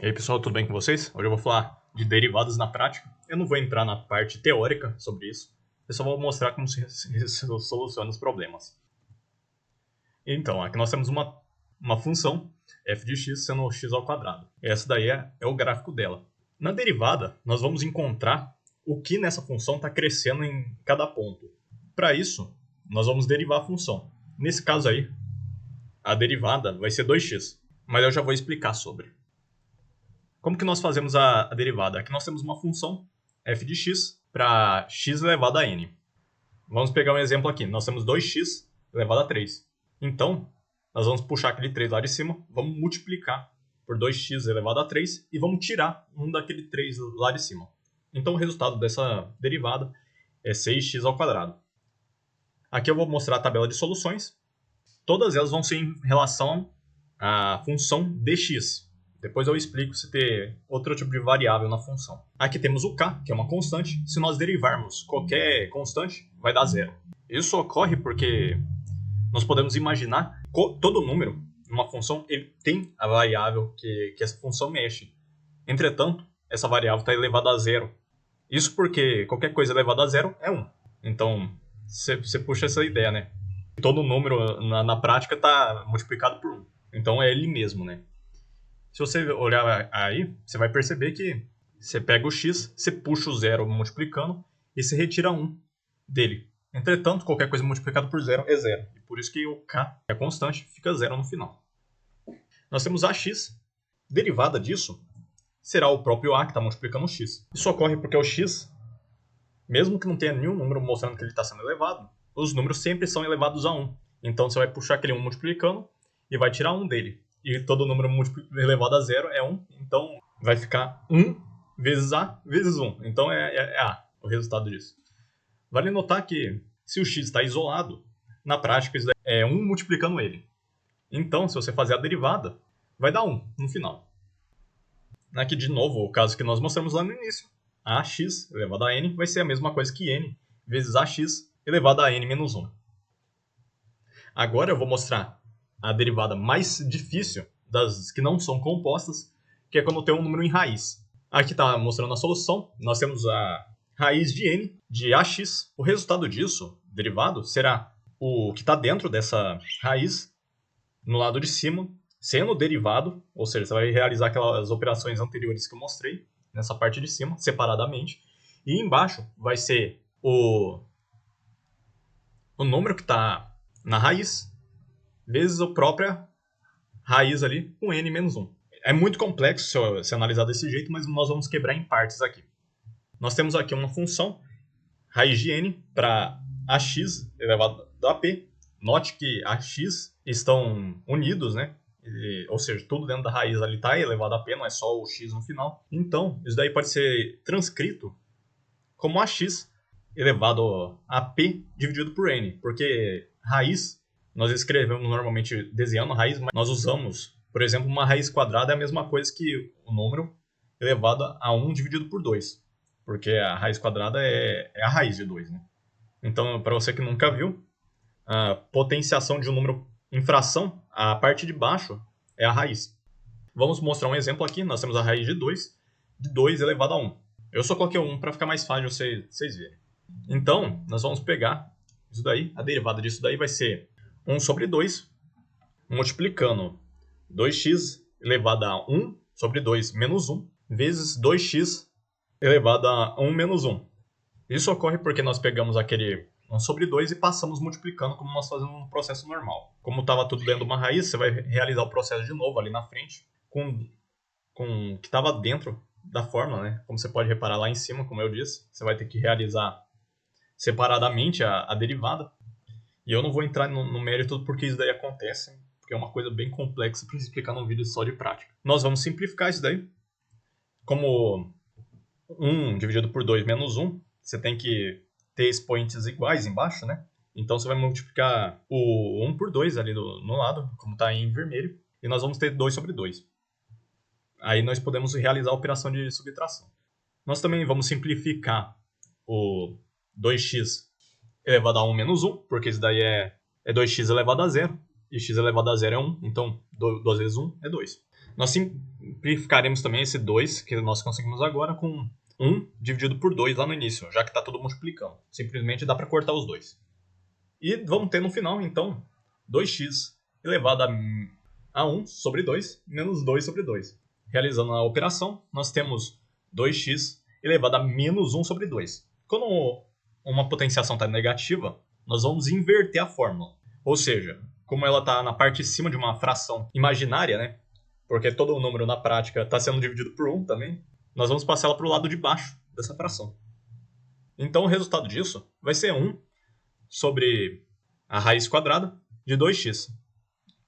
E aí pessoal, tudo bem com vocês? Hoje eu vou falar de derivadas na prática. Eu não vou entrar na parte teórica sobre isso, eu só vou mostrar como se soluciona os problemas. Então, aqui nós temos uma função f de x sendo x ao quadrado. Essa daí é o gráfico dela. Na derivada, nós vamos encontrar o que nessa função está crescendo em cada ponto. Para isso, nós vamos derivar a função. Nesse caso aí, a derivada vai ser 2x, mas eu já vou explicar sobre. Como que nós fazemos a derivada? Aqui nós temos uma função f de x para x elevado a n. Vamos pegar um exemplo aqui. Nós temos 2x elevado a 3. Então, nós vamos puxar aquele 3 lá de cima, vamos multiplicar por 2x elevado a 3 e vamos tirar um daquele 3 lá de cima. Então, o resultado dessa derivada é 6x ao quadrado. Aqui eu vou mostrar a tabela de soluções. Todas elas vão ser em relação à função dx. Depois eu explico se ter outro tipo de variável na função. Aqui temos o k, que é uma constante. Se nós derivarmos qualquer constante, vai dar zero. Isso ocorre porque nós podemos imaginar que todo número, numa função, ele tem a variável que essa função mexe. Entretanto, essa variável está elevada a zero. Isso porque qualquer coisa elevada a zero é 1. Então, você puxa essa ideia, né? Todo número na prática está multiplicado por 1. Então é ele mesmo, né? Se você olhar aí, você vai perceber que você pega o x, você puxa o zero multiplicando e você retira 1 dele. Entretanto, qualquer coisa multiplicada por zero é zero. E por isso que o k é constante, fica zero no final. Nós temos ax. Derivada disso será o próprio a que está multiplicando o x. Isso ocorre porque o x, mesmo que não tenha nenhum número mostrando que ele está sendo elevado, os números sempre são elevados a 1. Então você vai puxar aquele 1 multiplicando e vai tirar 1 dele. E todo número elevado a zero é 1, então vai ficar 1 vezes a vezes 1. Então é a, o resultado disso. Vale notar que se o x está isolado, na prática isso é 1 multiplicando ele. Então, se você fazer a derivada, vai dar 1 no final. Aqui de novo, o caso que nós mostramos lá no início. Ax elevado a n vai ser a mesma coisa que n vezes ax elevado a n menos 1. Agora eu vou mostrar a derivada mais difícil das que não são compostas, que é quando tem um número em raiz. Aqui está mostrando a solução. Nós temos a raiz de n de ax. O resultado disso, derivado, será o que está dentro dessa raiz, no lado de cima, sendo derivado, ou seja, você vai realizar aquelas operações anteriores que eu mostrei, nessa parte de cima, separadamente. E embaixo vai ser o número que está na raiz, vezes a própria raiz ali com n menos 1. É muito complexo se analisar desse jeito, mas nós vamos quebrar em partes aqui. Nós temos aqui uma função, raiz de n, para ax elevado a p. Note que ax estão unidos, né? Ou seja, tudo dentro da raiz ali está elevado a p, não é só o x no final. Então, isso daí pode ser transcrito como ax elevado a p dividido por n, porque raiz nós escrevemos normalmente desenhando a raiz, mas nós usamos, por exemplo, uma raiz quadrada é a mesma coisa que o número elevado a 1 dividido por 2. Porque a raiz quadrada é a raiz de 2. Né? Então, para você que nunca viu, a potenciação de um número em fração, a parte de baixo é a raiz. Vamos mostrar um exemplo aqui. Nós temos a raiz de 2 elevado a 1. Eu só coloquei 1 para ficar mais fácil vocês verem. Então, nós vamos pegar isso daí. A derivada disso daí vai ser 1 sobre 2, multiplicando 2x elevado a 1 sobre 2 menos 1, vezes 2x elevado a 1 menos 1. Isso ocorre porque nós pegamos aquele 1 sobre 2 e passamos multiplicando como nós fazemos no processo normal. Como estava tudo dentro de uma raiz, você vai realizar o processo de novo ali na frente, com o que estava dentro da fórmula, né? Como você pode reparar lá em cima, como eu disse, você vai ter que realizar separadamente a derivada. E eu não vou entrar no mérito porque isso daí acontece, porque é uma coisa bem complexa para explicar num vídeo só de prática. Nós vamos simplificar isso daí. Como 1 dividido por 2 menos 1, você tem que ter expoentes iguais embaixo, né? Então você vai multiplicar o 1 por 2 ali no lado, como está em vermelho, e nós vamos ter 2 sobre 2. Aí nós podemos realizar a operação de subtração. Nós também vamos simplificar o 2x elevado a 1 menos 1, porque isso daí é 2x elevado a 0, e x elevado a 0 é 1, então 2 vezes 1 é 2. Nós simplificaremos também esse 2 que nós conseguimos agora com 1 dividido por 2 lá no início, já que está tudo multiplicando. Simplesmente dá para cortar os dois. E vamos ter no final, então, 2x elevado a 1 sobre 2 menos 2 sobre 2. Realizando a operação, nós temos 2x elevado a menos 1 sobre 2. Quando uma potenciação está negativa, nós vamos inverter a fórmula. Ou seja, como ela está na parte de cima de uma fração imaginária, né? Porque todo o número na prática está sendo dividido por 1 também, nós vamos passar ela para o lado de baixo dessa fração. Então o resultado disso vai ser 1 sobre a raiz quadrada de 2x.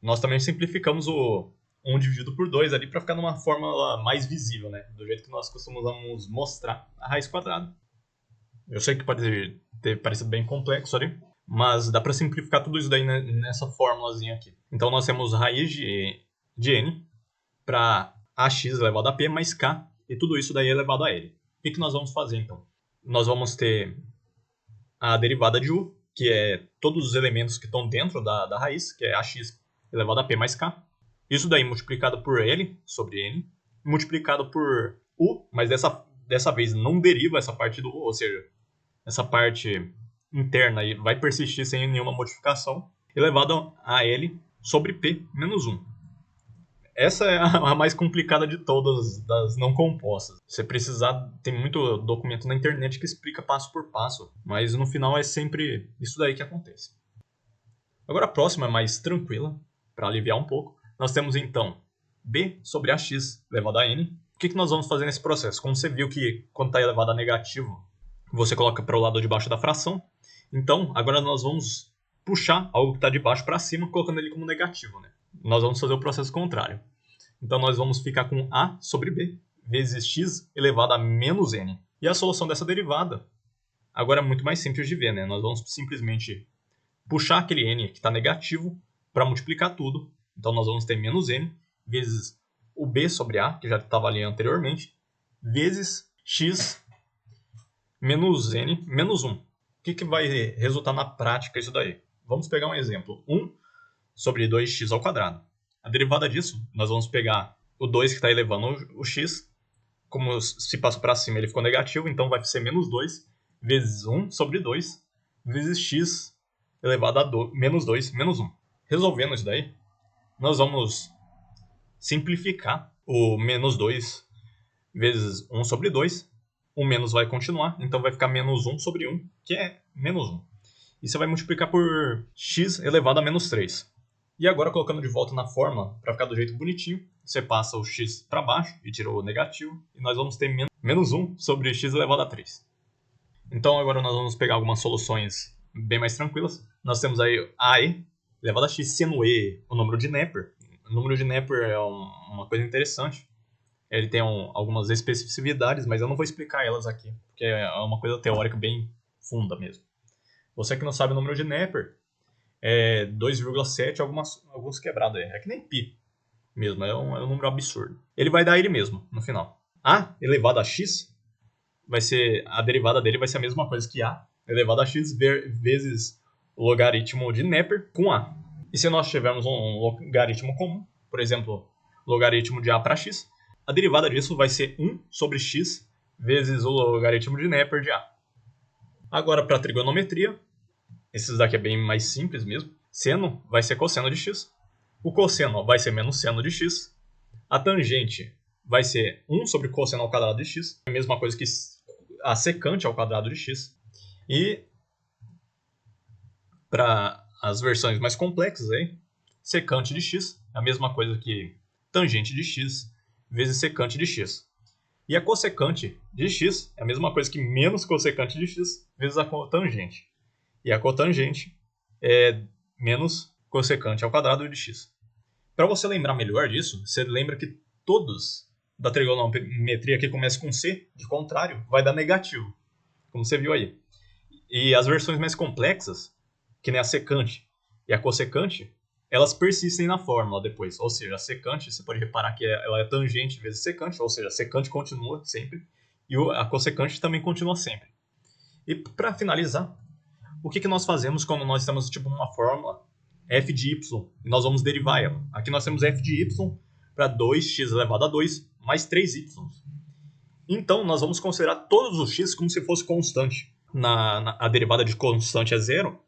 Nós também simplificamos o 1 dividido por 2 ali para ficar numa fórmula mais visível, né? Do jeito que nós costumamos mostrar a raiz quadrada. Eu sei que pode ter parecido bem complexo ali, mas dá para simplificar tudo isso daí nessa fórmulazinha aqui. Então nós temos raiz de n para ax elevado a p mais k, e tudo isso daí elevado a l. O que nós vamos fazer então? Nós vamos ter a derivada de u, que é todos os elementos que estão dentro da raiz, que é ax elevado a p mais k. Isso daí multiplicado por l sobre n, multiplicado por u, mas dessa vez não deriva essa parte do u, ou seja, essa parte interna aí vai persistir sem nenhuma modificação, elevado a l sobre p menos 1. Essa é a mais complicada de todas das não compostas. Se precisar, tem muito documento na internet que explica passo por passo, mas no final é sempre isso daí que acontece. Agora a próxima é mais tranquila, para aliviar um pouco. Nós temos então b sobre ax elevado a n. O que nós vamos fazer nesse processo? Como você viu que quando está elevado a negativo, você coloca para o lado de baixo da fração. Então, agora nós vamos puxar algo que está de baixo para cima, colocando ele como negativo, né? Nós vamos fazer o processo contrário. Então, nós vamos ficar com a sobre b vezes x elevado a menos n. E a solução dessa derivada agora é muito mais simples de ver, né? Nós vamos simplesmente puxar aquele n que está negativo para multiplicar tudo. Então, nós vamos ter menos n vezes o b sobre a, que já estava ali anteriormente, vezes x menos n menos 1. O que vai resultar na prática isso daí? Vamos pegar um exemplo. 1 sobre 2x ao quadrado. A derivada disso, nós vamos pegar o 2 que está elevando o x. Como se passou para cima, ele ficou negativo, então vai ser menos 2 vezes 1 sobre 2 vezes x elevado a menos 2 menos 1. Resolvendo isso daí, nós vamos simplificar o menos 2 vezes 1 sobre 2. O menos vai continuar, então vai ficar menos 1 sobre 1, que é menos 1. E você vai multiplicar por x elevado a menos 3. E agora, colocando de volta na fórmula, para ficar do jeito bonitinho, você passa o x para baixo e tira o negativo, e nós vamos ter menos 1 sobre x elevado a 3. Então agora nós vamos pegar algumas soluções bem mais tranquilas. Nós temos aí ae elevado a x, sendo e o número de Napier. O número de Napier é uma coisa interessante. Ele tem algumas especificidades, mas eu não vou explicar elas aqui, porque é uma coisa teórica bem funda mesmo. Você que não sabe o número de Napier, é 2,7 alguns quebrados aí. É que nem pi mesmo, é um número absurdo. Ele vai dar ele mesmo no final. A elevado a x, a derivada dele vai ser a mesma coisa que a elevado a x vezes o logaritmo de Napier com a. E se nós tivermos um logaritmo comum, por exemplo, logaritmo de a para x, a derivada disso vai ser 1 sobre x vezes o logaritmo de Napier de a. Agora, para trigonometria, esses daqui é bem mais simples mesmo. Seno vai ser cosseno de x. O cosseno vai ser menos seno de x. A tangente vai ser 1 sobre cosseno ao quadrado de x. A mesma coisa que a secante ao quadrado de x. E para as versões mais complexas, aí, secante de x é a mesma coisa que tangente de x vezes secante de x. E a cossecante de x é a mesma coisa que menos cossecante de x vezes a cotangente. E a cotangente é menos cossecante ao quadrado de x. Para você lembrar melhor disso, você lembra que todos da trigonometria que começam com c, de contrário, vai dar negativo, como você viu aí. E as versões mais complexas, que nem a secante e a cossecante, elas persistem na fórmula depois. Ou seja, a secante, você pode reparar que ela é tangente vezes secante, ou seja, a secante continua sempre, e a cossecante também continua sempre. E para finalizar, o que nós fazemos quando nós temos tipo uma fórmula f de y e nós vamos derivar ela? Aqui nós temos f de y para 2x elevado a 2 mais 3y. Então, nós vamos considerar todos os x como se fosse constante. A derivada de constante é zero,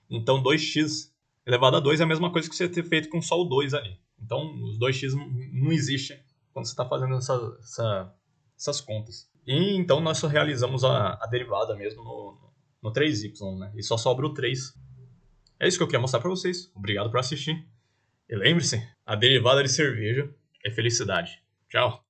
então 2x elevado a 2 é a mesma coisa que você ter feito com só o 2 ali. Então, os 2x não existem quando você está fazendo essas contas. E então, nós só realizamos a derivada mesmo no 3y, né? E só sobra o 3. É isso que eu queria mostrar para vocês. Obrigado por assistir. E lembre-se, a derivada de cerveja é felicidade. Tchau.